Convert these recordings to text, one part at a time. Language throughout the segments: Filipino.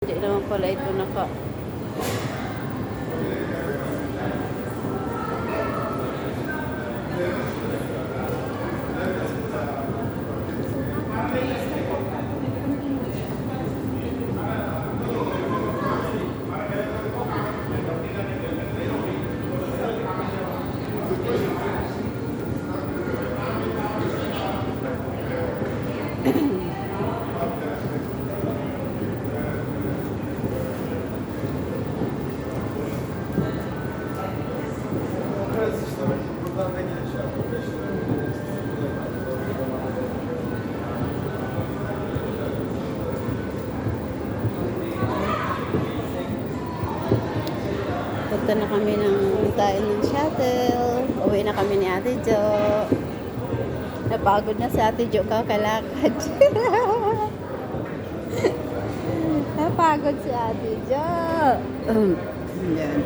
Hindi naman pala ito naka. Punta na kami tayo ng shuttle. Uwi na kami ni Ate Jo. Napagod na si Ate Jo kakalakad. Napagod si Ate Jo. Yan.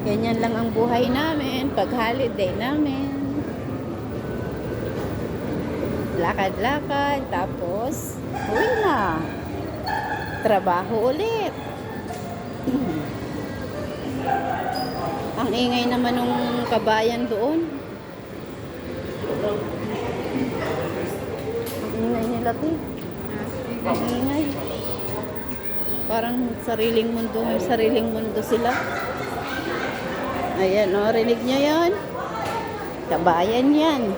Ganyan lang ang buhay namin pag holiday namin. Lakad-lakad, tapos uwi na. Trabaho ulit. Ang ingay naman ng kabayan doon. Ang ingay nila, te. Ang ingay. Parang sariling mundo, may sariling mundo sila. Ayan, o, rinig nyo yan? Kabayan yan.